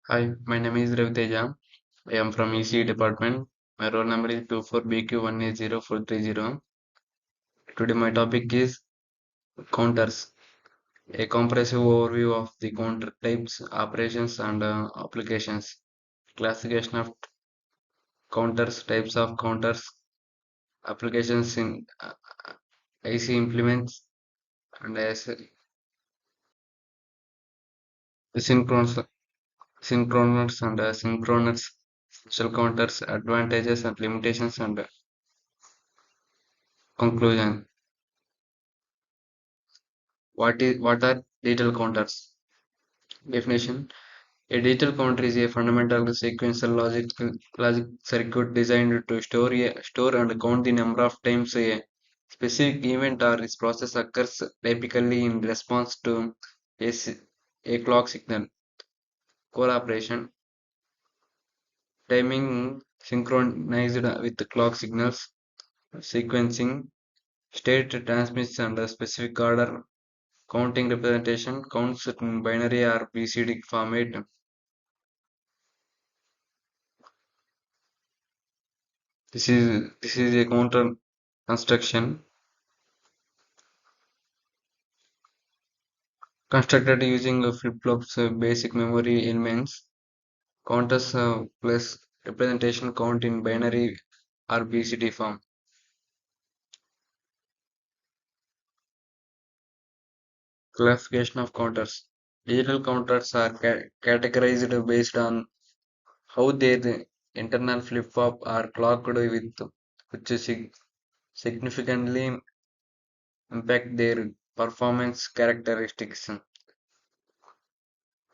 Hi, my name is Raviteja. I am from EC department. My roll number is 24BQ180430. Today my topic is counters, a comprehensive overview of the counter types, operations and applications. Classification of counters, types of counters, applications in IC implements and synchronous, synchronous and synchronous special counters, advantages and limitations and conclusion. What are digital counters? Definition: a digital counter is a fundamental sequential logic circuit designed to store and count the number of times a specific event or its process occurs, typically in response to a, s- a clock signal. Core operation: timing synchronized with the clock signals, sequencing, state transmits under specific order, counting representation, counts in binary or BCD format. This is a counter construction constructed using flip-flops basic memory elements, counters plus representation count in binary or BCD form. Classification of counters. Digital counters are categorized based on how their internal flip-flop are clocked with, which significantly impact their performance characteristics.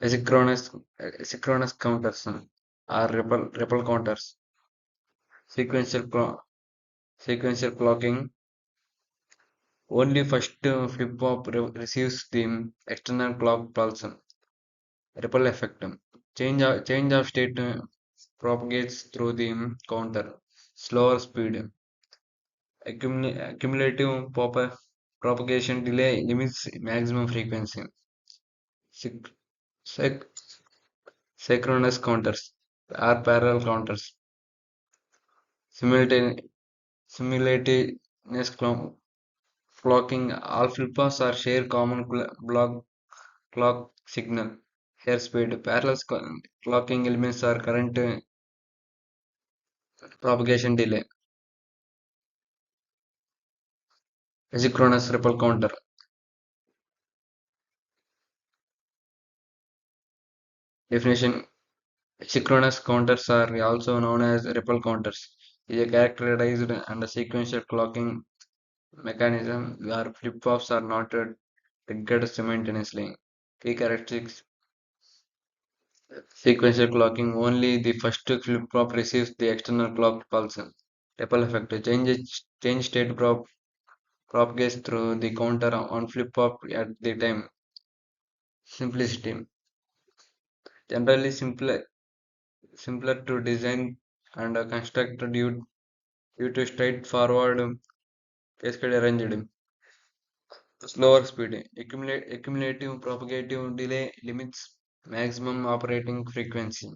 Asynchronous counters are ripple counters. Sequential sequential clocking. Only first flip-flop receives the external clock pulse. Ripple effect. Change of state propagates through the counter. Slower speed. Cumulative propagation delay limits maximum frequency. Synch- synch- Synchronous counters are parallel counters. Simultaneous simultaneous clocking. All flip-flops are share common block clock signal. Airspeed. Parallel clocking elements are current propagation delay. Asynchronous ripple counter. Definition: asynchronous counters are also known as ripple counters. Is a characterized and a sequential clocking mechanism where flip-flops are not triggered simultaneously. Key characteristics: sequential clocking. Only the first flip-flop receives the external clock pulse. Ripple effect. Change state propagates through the counter on flip-flop at the time. Simplicity. Generally simpler to design and construct due to straightforward cascade arranged. Slower speed. Accumulative propagative delay limits maximum operating frequency.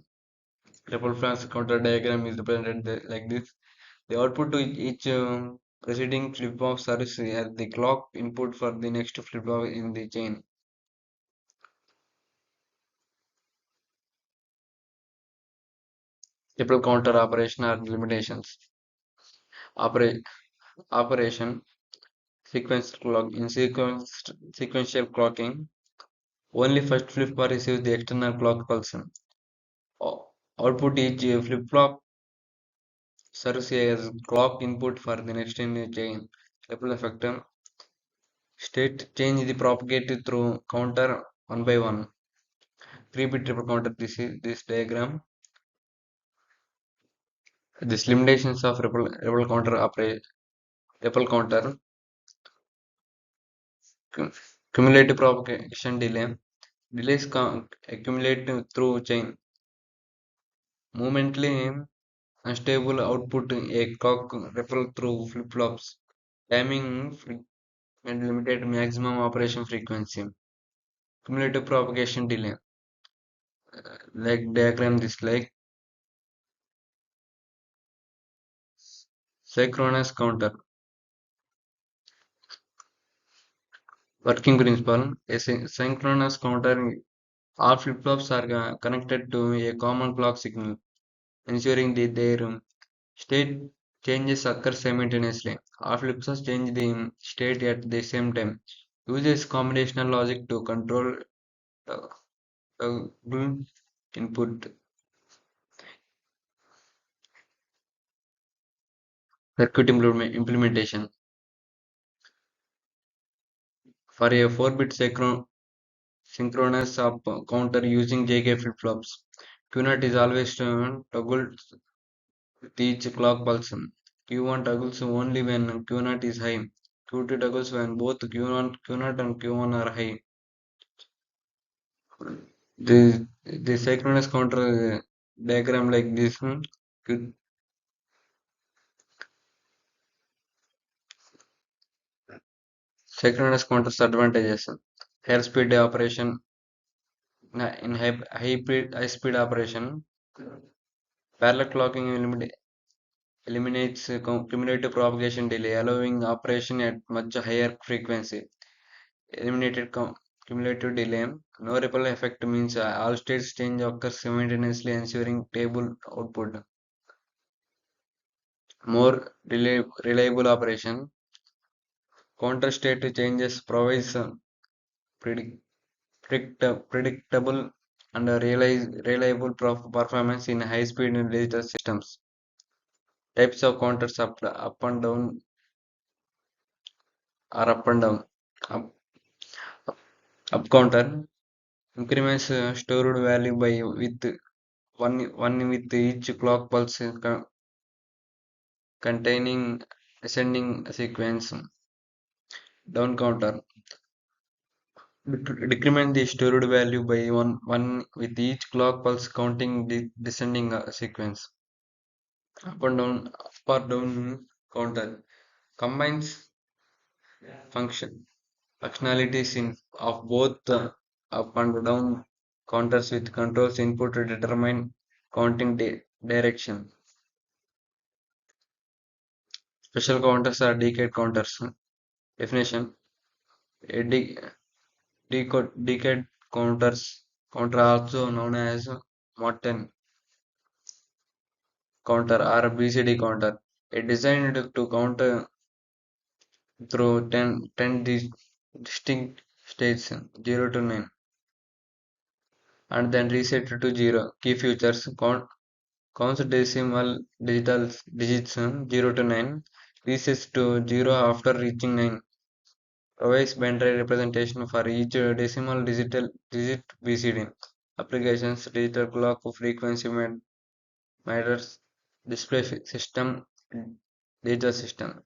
Ripple flash counter diagram is represented like this. The output to each preceding flip-flop serves as the clock input for the next flip-flop in the chain. Ripple counter operation are limitations. Opera- Operation sequential clocking. Only first flip-flop receives the external clock pulse. Output each flip-flop serves as clock input for the next in the chain. Ripple effect. State change the propagated through counter one by one. 3-bit ripple counter. This is this diagram. These limitations of ripple counter operate. Ripple counter. Cumulative propagation delay. Delays accumulate through chain. Momently unstable output. A clock ripple through flip-flops. Timing and limited maximum operation frequency. Cumulative propagation delay. like diagram this like synchronous counter. Working principle: a synchronous counter, all flip-flops are connected to a common clock signal, ensuring that their state changes occur simultaneously. All flip-flops change the state at the same time. Uses combinational logic to control uh, input. Circuit implementation. For a 4-bit synchronous up counter using JK flip-flops, Q0 is always toggled with each clock pulse. Q1 toggles only when Q0 is high. Q2 toggles when both Q0 and Q1 are high. The synchronous counter diagram like this. Synchronous counters advantages. Higher speed operation in high speed operation. Parallel clocking eliminates cumulative propagation delay, allowing operation at much higher frequency. Eliminated cumulative delay. No ripple effect means all states change occurs simultaneously, ensuring stable output. More reliable operation. Counter state changes provides predict, predictable and reliable performance in high-speed digital systems. Types of counters up and down or up and down. Up, up counter increments stored value by with one with each clock pulse containing ascending sequence. Down counter decrement the stored value by one with each clock pulse counting the descending sequence. Up or down counter combines functionalities of both up and down counters with controls input to determine counting direction. Special counters are decade counters. Definition: a decade counter also known as Morton counter or BCD counter. It designed to count through 10 distinct states 0 to 9 and then reset to 0. Key features: counts decimal digits 0 to 9, resets to 0 after reaching 9, provides binary representation for each decimal digit BCD. Applications: digital clock frequency matters, display system, data system.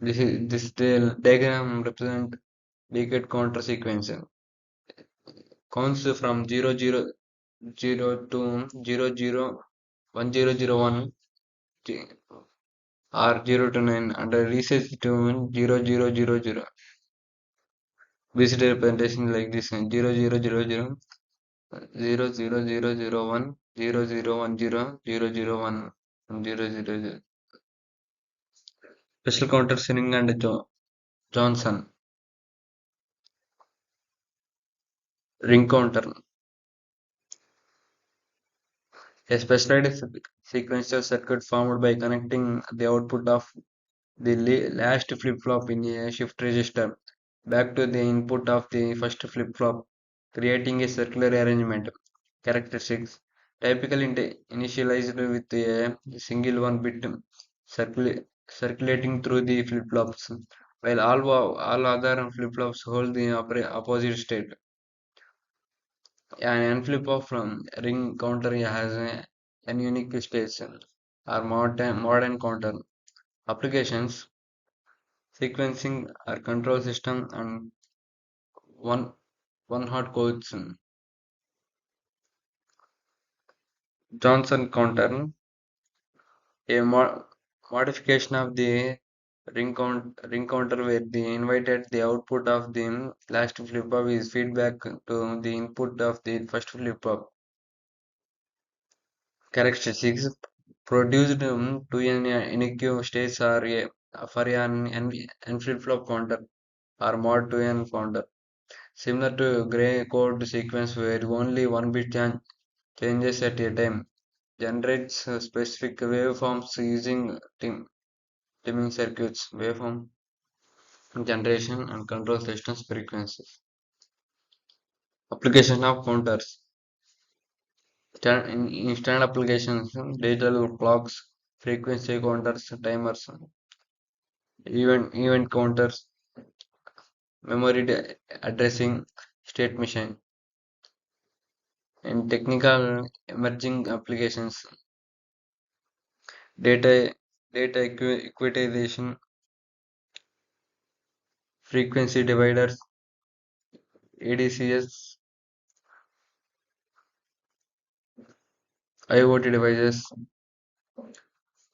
This the diagram represent decade counter sequence. Counts from 000 to 1001 or 0 to 9 and resets to 0000. Visitor representation like this 0000 0001 001 000. Special counter Sinning and Johnson. Ring counter. A specialized sequential circuit formed by connecting the output of the last flip-flop in a shift register back to the input of the first flip-flop, creating a circular arrangement. Characteristics: typically initialized with a single 1-bit circulating through the flip-flops, while all other flip-flops hold the opposite state. An flip-flop from ring counter has an unique state or modern counter. Applications: sequencing or control system and one one hot codes. Johnson counter, a modification of the ring counter where the invited the output of the last flip flop is feedback to the input of the first flip flop. Characteristics produced to an unique states are for an flip flop counter or mod to an counter. Similar to gray code sequence where only one bit changes at a time, generates specific waveforms using timing circuits, waveform generation and control systems frequencies. Application of counters. In standard applications, digital clocks, frequency counters, timers, event counters, addressing, state machine. In technical emerging applications, data equitization, frequency dividers, ADCS, IoT devices,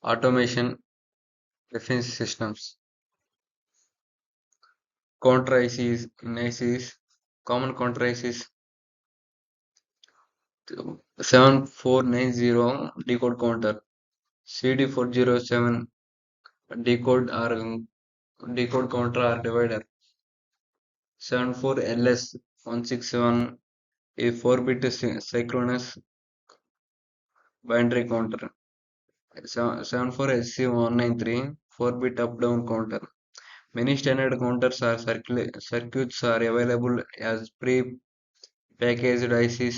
automation, defense systems, counter ICs, in ICs, common counter ICs 7490 decode counter, CD407 decode or decode counter or divider, 74LS 161 a 4-bit synchronous binary counter, 74SC193 4-bit up-down counter. Many standard counters or circuits are available as pre-packaged IC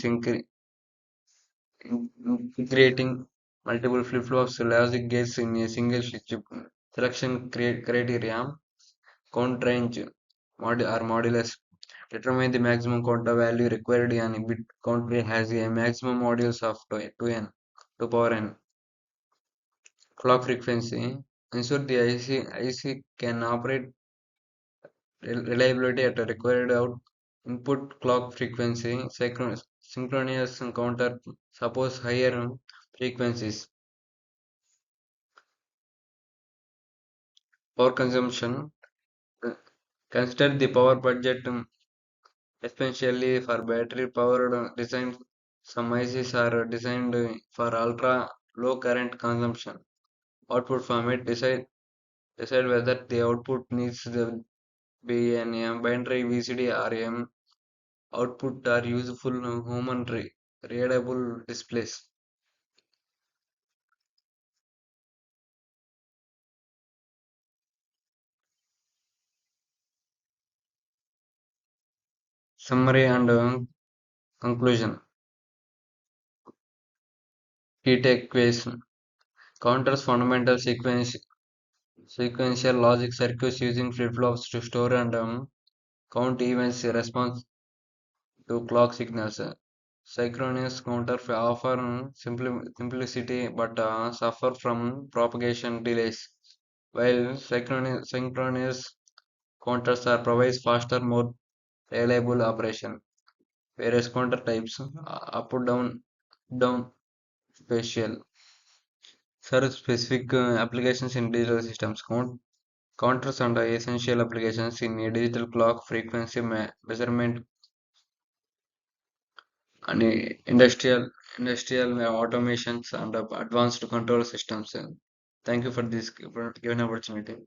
integrating multiple flip-flops logic gates in a single chip. Selection criteria, count range or modulus. Determine the maximum counter value required and a bit counter has a maximum modulus of 2n, 2 power n. Clock frequency. Ensure the IC can operate reliability at a required input clock frequency. Synchronous counter suppose higher frequencies. Power consumption. uh, Consider the power budget, especially for battery powered design. Some ICs are designed for ultra low current consumption. Output format decide whether the output needs to be an binary VCD or output are useful human readable displays. Summary and conclusion. Key takeaways. Counters fundamental sequential logic circuits using flip-flops to store and count events in response to clock signals. Synchronous counters offer simplicity but suffer from propagation delays, while synchronous counters are provides faster, more reliable operation. Various counter types, up, down, spatial, serve specific applications in digital systems. Counters and essential applications in a digital clock frequency measurement and industrial automations and advanced control systems. Thank you for this given opportunity.